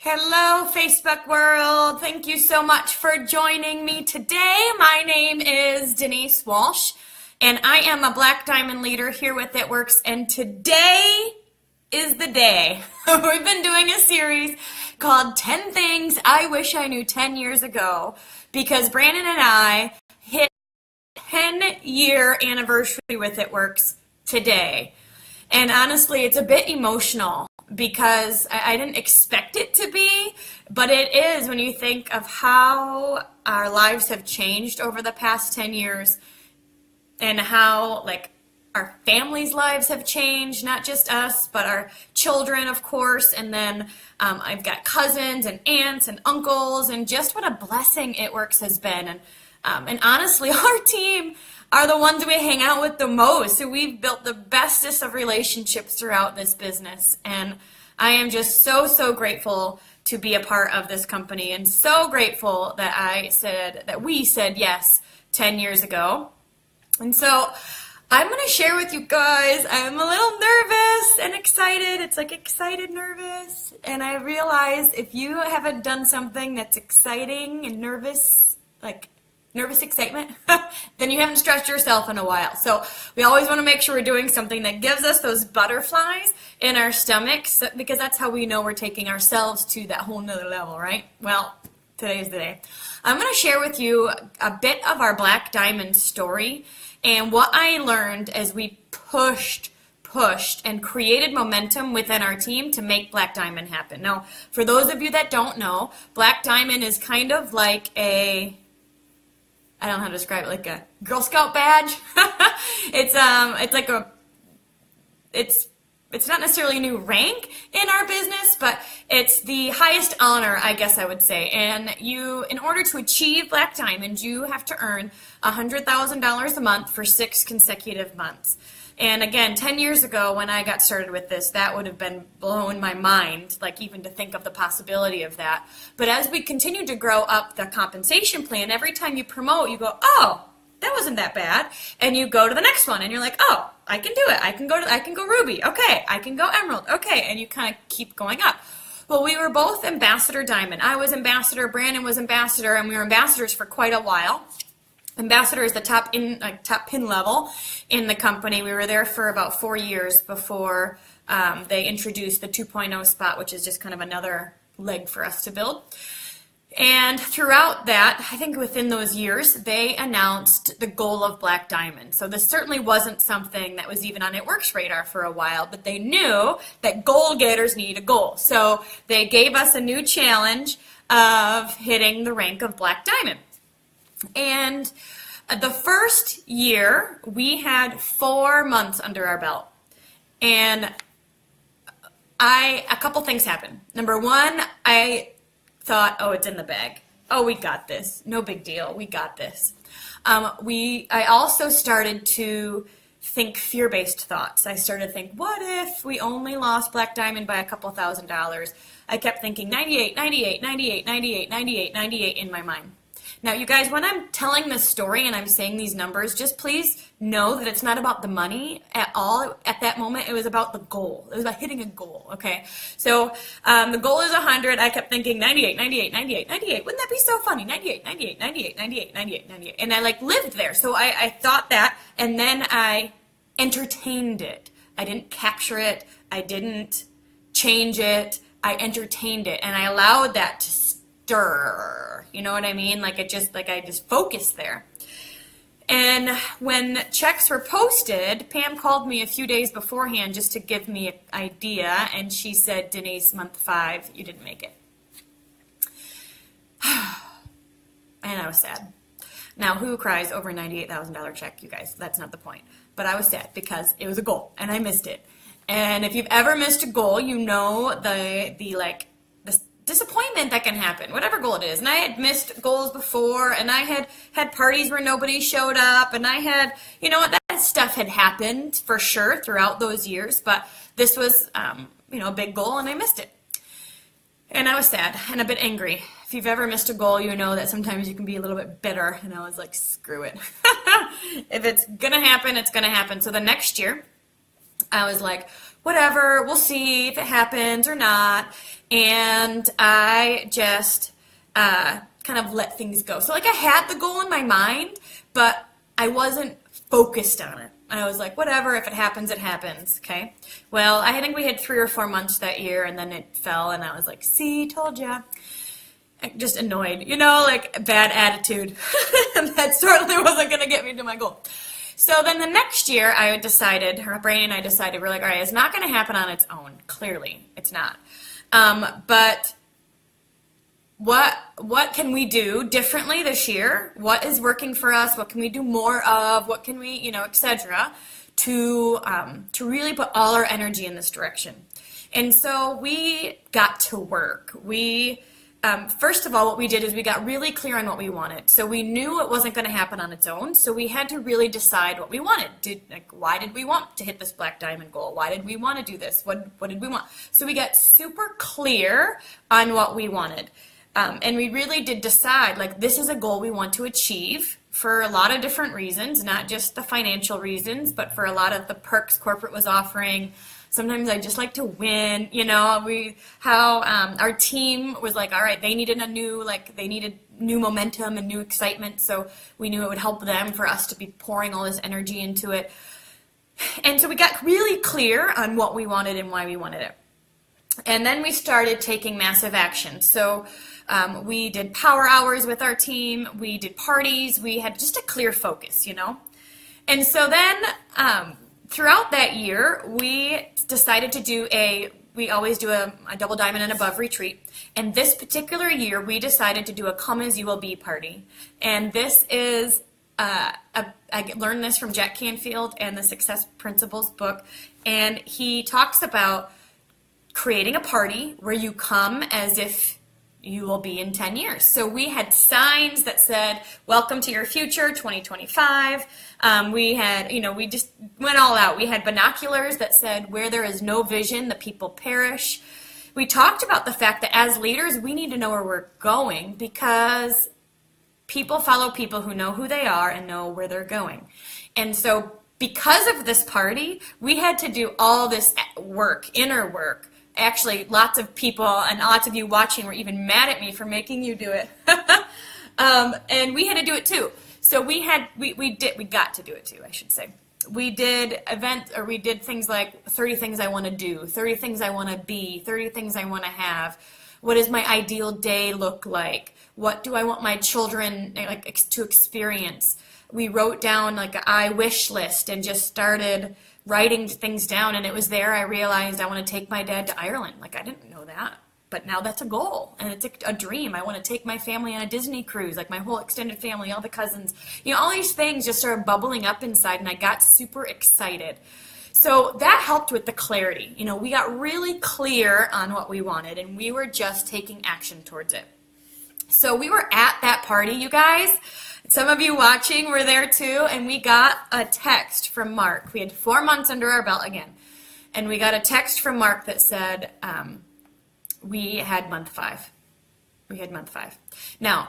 Hello, Facebook world. Thank you so much for joining me today. My name is Denise Walsh, and I am a Black Diamond leader here with It Works, and today is the day. We've been doing a series called 10 Things I Wish I Knew 10 Years Ago, because Brandon and I hit 10-year anniversary with It Works today. And honestly, it's a bit emotional because I didn't expect it to be, but it is when you think of how our lives have changed over the past 10 years and how our families' lives have changed, not just us, but our children, of course, and then I've got cousins and aunts and uncles, and just what a blessing It Works has been. And honestly, our team are the ones we hang out with the most. So we've built the bestest of relationships throughout this business. And I am just so grateful to be a part of this company, and so grateful that we said yes 10 years ago. And so I'm going to share with you guys, I'm a little nervous and excited. It's like excited, nervous. And I realize if you haven't done something that's exciting and nervous, like nervous excitement, then you haven't stretched yourself in a while. So we always want to make sure we're doing something that gives us those butterflies in our stomachs, because that's how we know we're taking ourselves to that whole nother level, right? Well, today is the day. I'm going to share with you a bit of our Black Diamond story and what I learned as we pushed and created momentum within our team to make Black Diamond happen. Now, for those of you that don't know, Black Diamond is kind of like I don't know how to describe it, like a Girl Scout badge. It's not necessarily a new rank in our business, but it's the highest honor, I guess I would say. And in order to achieve Black Diamond, you have to earn $100,000 a month for 6 consecutive months. And again, 10 years ago when I got started with this, that would have been blowing my mind, like even to think of the possibility of that. But as we continue to grow up the compensation plan, every time you promote, you go, oh, that wasn't that bad. And you go to the next one and you're like, oh, I can do it. I can go Ruby. Okay. I can go Emerald. Okay. And you kind of keep going up. Well, we were both Ambassador Diamond. I was Ambassador, Brandon was Ambassador, and we were ambassadors for quite a while. Ambassador is the top pin level in the company. We were there for about 4 years before they introduced the 2.0 spot, which is just kind of another leg for us to build. And throughout that, I think within those years, they announced the goal of Black Diamond. So this certainly wasn't something that was even on It Works radar for a while, but they knew that goal getters need a goal. So they gave us a new challenge of hitting the rank of Black Diamond. And the first year, we had 4 months under our belt. And a couple things happened. Number one, I thought, oh, it's in the bag. Oh, we got this. No big deal. We got this. I also started to think fear-based thoughts. I started to think, what if we only lost Black Diamond by a couple $1,000s? I kept thinking 98, 98, 98, 98, 98, 98 in my mind. Now, you guys, when I'm telling this story and I'm saying these numbers, just please know that it's not about the money at all. At that moment, it was about the goal. It was about hitting a goal, okay? So the goal is 100. I kept thinking 98, 98, 98, 98. Wouldn't that be so funny? 98, 98, 98, 98, 98, 98. And I lived there. So I thought that, and then I entertained it. I didn't capture it. I didn't change it. I entertained it, and I allowed that to stir. You know what I mean? I just focused there. And when checks were posted, Pam called me a few days beforehand just to give me an idea, and she said, Denise, month 5, you didn't make it. And I was sad. Now, who cries over a $98,000 check, you guys? That's not the point. But I was sad because it was a goal, and I missed it. And if you've ever missed a goal, you know the disappointment that can happen, whatever goal it is. And I had missed goals before, and I had parties where nobody showed up, and I had, that stuff had happened for sure throughout those years, but this was, a big goal, and I missed it. And I was sad and a bit angry. If you've ever missed a goal, you know that sometimes you can be a little bit bitter, and I was like, screw it. If it's going to happen, it's going to happen. So the next year, I was like, whatever, we'll see if it happens or not. And I just kind of let things go. So like I had the goal in my mind, but I wasn't focused on it. I was like, whatever, if it happens, it happens, okay? Well, I think we had 3 or 4 months that year, and then it fell, and I was like, see, told ya. Just annoyed, you know, like bad attitude. And that certainly wasn't going to get me to my goal. So then the next year, I decided, Brandon and I decided, we're like, all right, it's not going to happen on its own. Clearly, it's not. But what can we do differently this year? What is working for us? What can we do more of? What can we, you know, etc. To really put all our energy in this direction. And so we got to work. We first of all, what we did is we got really clear on what we wanted. So we knew it wasn't going to happen on its own. So we had to really decide what we wanted. Why did we want to hit this Black Diamond goal? Why did we want to do this? What did we want? So we got super clear on what we wanted. And we really did decide, like, this is a goal we want to achieve for a lot of different reasons, not just the financial reasons, but for a lot of the perks corporate was offering. Sometimes I just like to win, you know, our team was like, all right, they needed new momentum and new excitement. So we knew it would help them for us to be pouring all this energy into it. And so we got really clear on what we wanted and why we wanted it. And then we started taking massive action. So we did power hours with our team. We did parties. We had just a clear focus, you know. And so then throughout that year, we decided to we always do a double diamond and above retreat. And this particular year, we decided to do a come as you will be party. And this is, I learned this from Jack Canfield and the Success Principles book. And he talks about creating a party where you come as if you will be in 10 years. So we had signs that said, welcome to your future, 2025. We had, we just went all out. We had binoculars that said, where there is no vision, the people perish. We talked about the fact that as leaders, we need to know where we're going because people follow people who know who they are and know where they're going. And so because of this party, we had to do all this work, inner work. Actually, lots of people and lots of you watching were even mad at me for making you do it. And we had to do it too. So we got to do it too, I should say. We did we did things like 30 things I want to do, 30 things I want to be, 30 things I want to have. What does my ideal day look like? What do I want my children to experience? We wrote down like an I wish list and just started writing things down, and it was there I realized I want to take my dad to Ireland. Like, I didn't know that, but now that's a goal, and it's a dream. I want to take my family on a Disney cruise, like my whole extended family, all the cousins. All these things just started bubbling up inside, and I got super excited. So that helped with the clarity. We got really clear on what we wanted, and we were just taking action towards it. So we were at that party, you guys. Some of you watching were there too, and we got a text from Mark. We had 4 months under our belt again, and we got a text from Mark that said we had month 5. We had month 5. Now,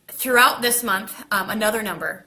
throughout this month, another number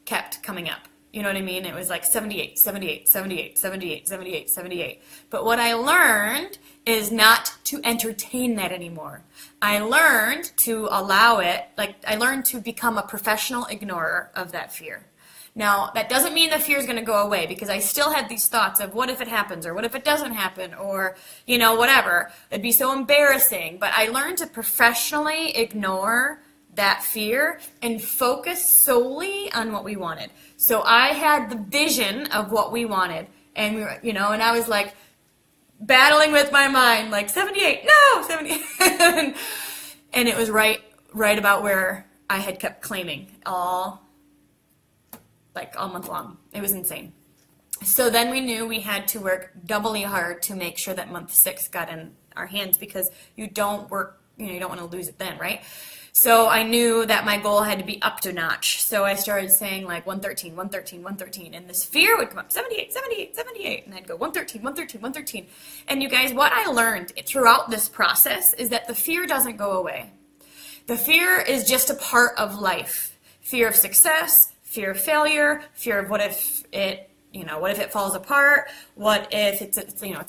kept coming up. You know what I mean? It was like 78, 78, 78, 78, 78, 78. But what I learned is not to entertain that anymore. I learned to allow it, I learned to become a professional ignorer of that fear. Now, that doesn't mean the fear is going to go away, because I still had these thoughts of what if it happens, or what if it doesn't happen, or, whatever. It'd be so embarrassing. But I learned to professionally ignore that fear and focus solely on what we wanted. So I had the vision of what we wanted, and we were, and I was like battling with my mind, like 78, no, 78, and it was right about where I had kept claiming all month long. It was insane. So then we knew we had to work doubly hard to make sure that month 6 got in our hands, because you don't work, you don't want to lose it then, right? So I knew that my goal had to be up to notch. So I started saying 113, 113, 113. And this fear would come up, 78, 78, 78. And I'd go 113, 113, 113. And you guys, what I learned throughout this process is that the fear doesn't go away. The fear is just a part of life. Fear of success, fear of failure, fear of what if it what if it falls apart? What if it's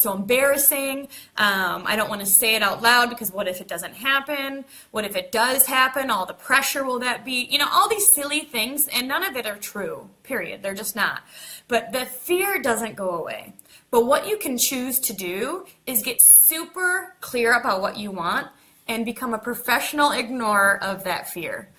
so embarrassing? I don't want to say it out loud because what if it doesn't happen? What if it does happen? All the pressure will that be? All these silly things, and none of it are true, period. They're just not. But the fear doesn't go away. But what you can choose to do is get super clear about what you want and become a professional ignorer of that fear.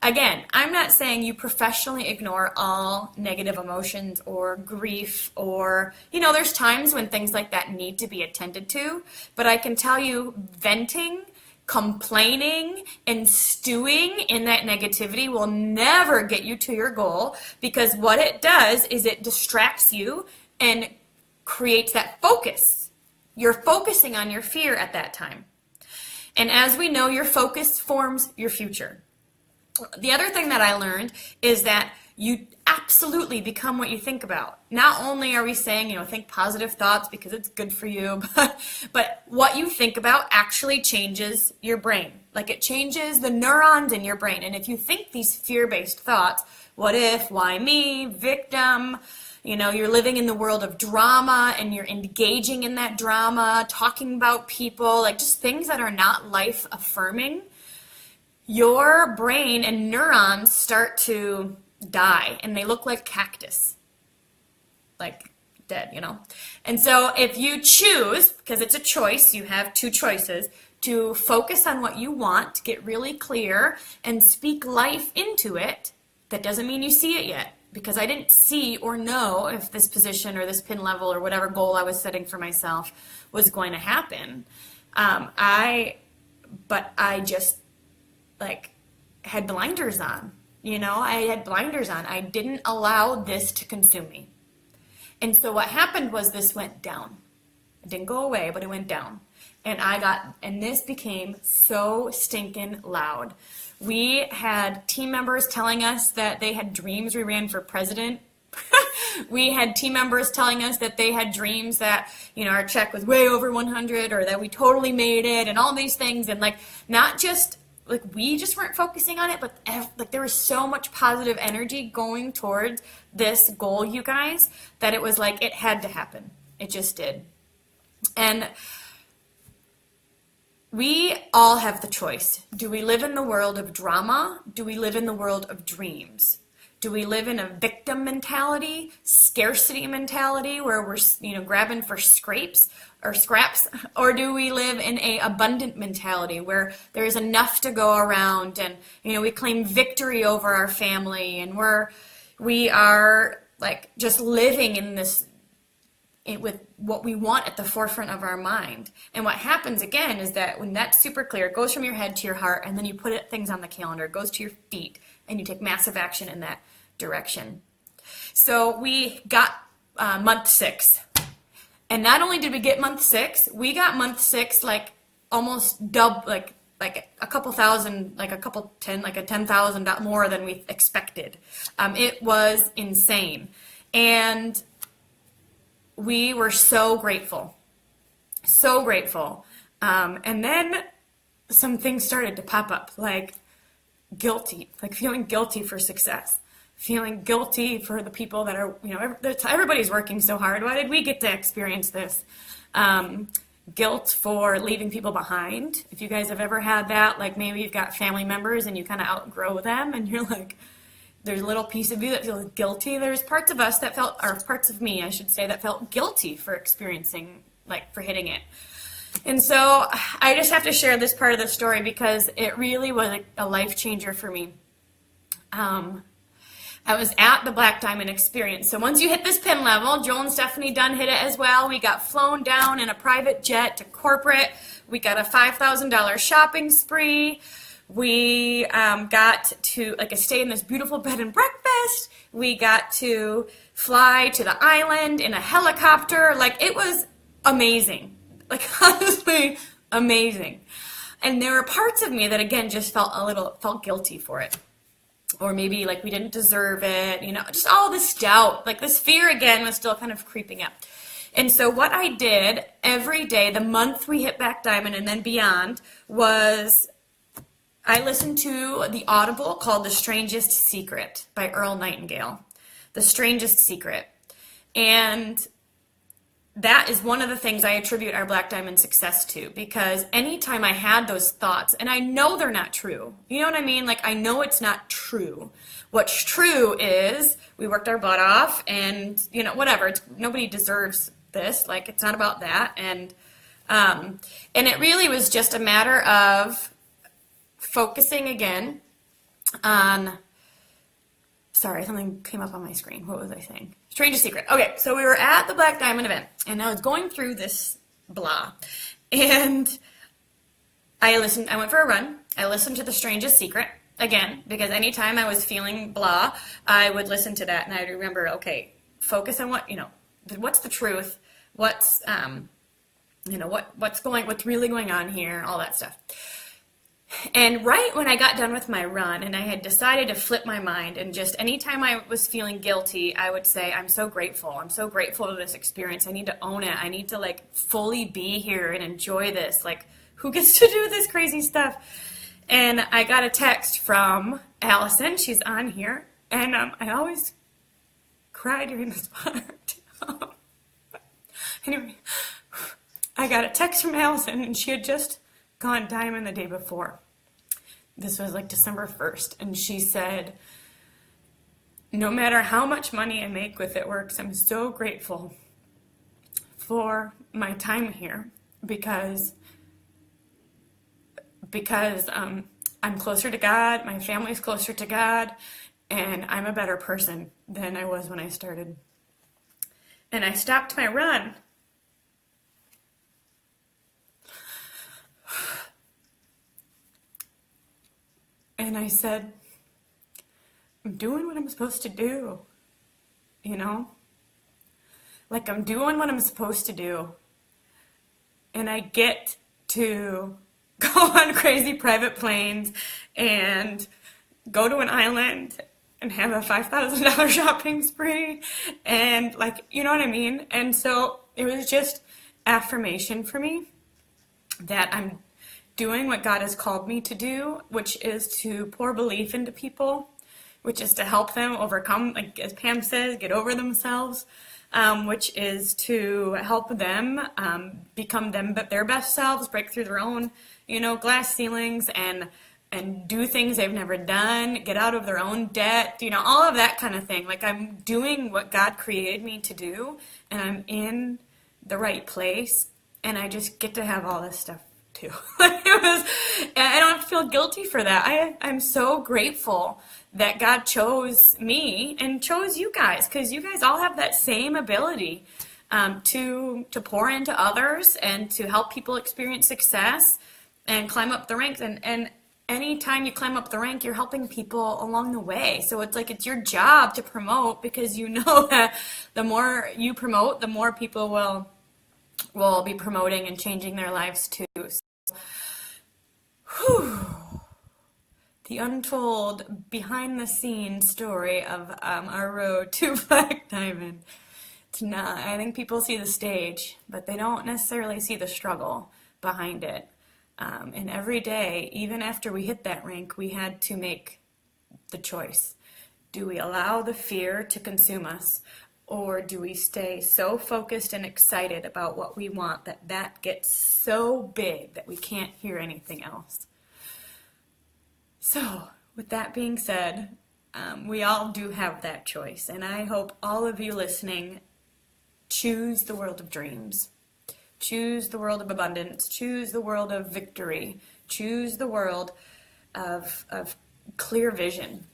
Again, I'm not saying you professionally ignore all negative emotions or grief or, there's times when things like that need to be attended to, but I can tell you venting, complaining, and stewing in that negativity will never get you to your goal, because what it does is it distracts you and creates that focus. You're focusing on your fear at that time. And as we know, your focus forms your future. The other thing that I learned is that you absolutely become what you think about. Not only are we saying, think positive thoughts because it's good for you, but what you think about actually changes your brain. Like, it changes the neurons in your brain. And if you think these fear-based thoughts, what if, why me, victim, you're living in the world of drama and you're engaging in that drama, talking about people, like just things that are not life-affirming, your brain and neurons start to die and they look like cactus, like dead, And so if you choose, because it's a choice, you have two choices, to focus on what you want, to get really clear and speak life into it. That doesn't mean you see it yet, because I didn't see or know if this position or this pin level or whatever goal I was setting for myself was going to happen. I just had blinders on. I had blinders on. I didn't allow this to consume me. And so what happened was this went down. It didn't go away, but it went down. And this became so stinking loud. We had team members telling us that they had dreams we ran for president. We had team members telling us that they had dreams that, our check was way over 100 or that we totally made it and all these things. And not just we just weren't focusing on it, but there was so much positive energy going towards this goal, you guys, that it was it had to happen. It just did. And we all have the choice. Do we live in the world of drama? Do we live in the world of dreams? Do we live in a victim mentality, scarcity mentality, where we're grabbing for scraps, or do we live in a abundant mentality where there is enough to go around, and we claim victory over our family, and we are just living in this with what we want at the forefront of our mind. And what happens again is that when that's super clear, it goes from your head to your heart, and then you put things on the calendar, it goes to your feet, and you take massive action in that direction. So we got month 6. And not only did we get month 6, we got month 6 almost double, a couple thousand, a 10,000 more than we expected. It was insane. And we were so grateful. So grateful. And then some things started to pop up, guilty, feeling guilty for success, feeling guilty for the people that are, everybody's working so hard. Why did we get to experience this? Guilt for leaving people behind. If you guys have ever had that, maybe you've got family members and you kind of outgrow them and you're there's a little piece of you that feels guilty. There's parts of us that felt, or parts of me, I should say, that felt guilty for experiencing, for hitting it. And so I just have to share this part of the story because it really was a life changer for me. I was at the Black Diamond experience. So once you hit this pin level, Joel and Stephanie Dunn hit it as well. We got flown down in a private jet to corporate. We got a $5,000 shopping spree. We got to stay in this beautiful bed and breakfast. We got to fly to the island in a helicopter. It was amazing. Honestly, amazing. And there were parts of me that, again, just felt guilty for it. Or maybe, we didn't deserve it, just all this doubt. This fear, again, was still kind of creeping up. And so what I did every day, the month we hit Black Diamond and then beyond, was I listened to the Audible called The Strangest Secret by Earl Nightingale. The Strangest Secret. And that is one of the things I attribute our Black Diamond success to, because anytime I had those thoughts, and I know they're not true, you know what I mean? Like, I know it's not true. What's true is we worked our butt off, and, you know, whatever. Nobody deserves this. Like, it's not about that. And it really was just a matter of focusing again on, sorry, something came up on my screen. What was I saying? Strangest secret. Okay, so we were at the Black Diamond event, and I was going through this blah, and I went for a run. I listened to The Strangest Secret again, because anytime I was feeling blah, I would listen to that, and I'd remember, okay, focus on what, you know, what's the truth, what's, you know, what's really going on here, all that stuff. And right when I got done with my run and I had decided to flip my mind, and just anytime I was feeling guilty, I would say, I'm so grateful. I'm so grateful to this experience. I need to own it. I need to like fully be here and enjoy this. Like, who gets to do this crazy stuff? And I got a text from Allison. She's on here. And I always cry during this part. Anyway, I got a text from Allison, and she had just gone diamond the day before. This was like December 1st, and she said, no matter how much money I make with It Works, I'm so grateful for my time here, because I'm closer to God, my family's closer to God, and I'm a better person than I was when I started. And I stopped my run. And I said, I'm doing what I'm supposed to do, you know? Like, I'm doing what I'm supposed to do. And I get to go on crazy private planes and go to an island and have a $5,000 shopping spree. And, like, you know what I mean? And so it was just affirmation for me that I'm doing what God has called me to do, which is to pour belief into people, which is to help them overcome, like as Pam says, get over themselves, which is to help them become their best selves, break through their own, you know, glass ceilings, and do things they've never done, get out of their own debt, you know, all of that kind of thing. Like, I'm doing what God created me to do, and I'm in the right place, and I just get to have all this stuff too. I don't have to feel guilty for that. I'm so grateful that God chose me and chose you guys, because you guys all have that same ability to pour into others and to help people experience success and climb up the ranks. And anytime you climb up the rank, you're helping people along the way. So it's like, it's your job to promote, because you know that the more you promote, the more people will be promoting and changing their lives too. So, the untold behind-the-scenes story of our road to Black Diamond. I think people see the stage, but they don't necessarily see the struggle behind it. And every day, even after we hit that rank, we had to make the choice. Do we allow the fear to consume us? Or do we stay so focused and excited about what we want that gets so big that we can't hear anything else? So, with that being said, we all do have that choice. And I hope all of you listening choose the world of dreams. Choose the world of abundance. Choose the world of victory. Choose the world of clear vision.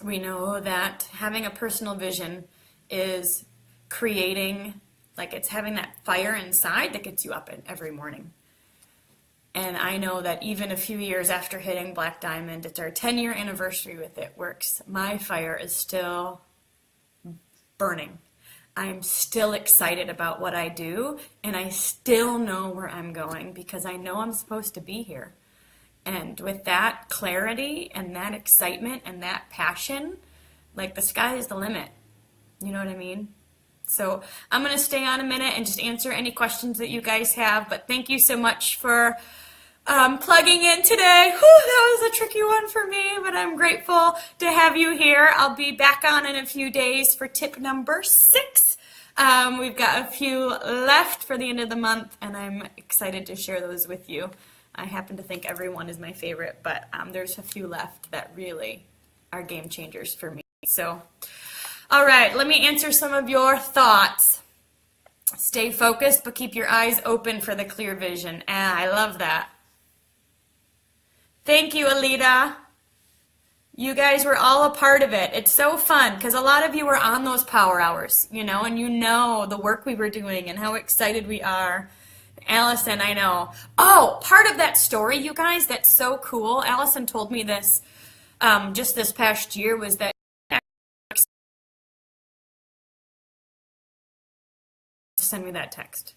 We know that having a personal vision is creating, like, it's having that fire inside that gets you up every morning. And I know that even a few years after hitting Black Diamond, it's our 10-year anniversary with It Works, my fire is still burning. I'm still excited about what I do, and I still know where I'm going, because I know I'm supposed to be here. And with that clarity and that excitement and that passion, like, the sky is the limit. You know what I mean? So I'm going to stay on a minute and just answer any questions that you guys have. But thank you so much for plugging in today. Whew, that was a tricky one for me, but I'm grateful to have you here. I'll be back on in a few days for tip number 6. We've got a few left for the end of the month, and I'm excited to share those with you. I happen to think every one is my favorite, but there's a few left that really are game changers for me. So, all right, let me answer some of your thoughts. Stay focused, but keep your eyes open for the clear vision. I love that. Thank you, Alita. You guys were all a part of it. It's so fun because a lot of you were on those power hours, you know, and you know the work we were doing and how excited we are. Allison, I know. Oh, part of that story, you guys, that's so cool. Allison told me this just this past year was that send me that text.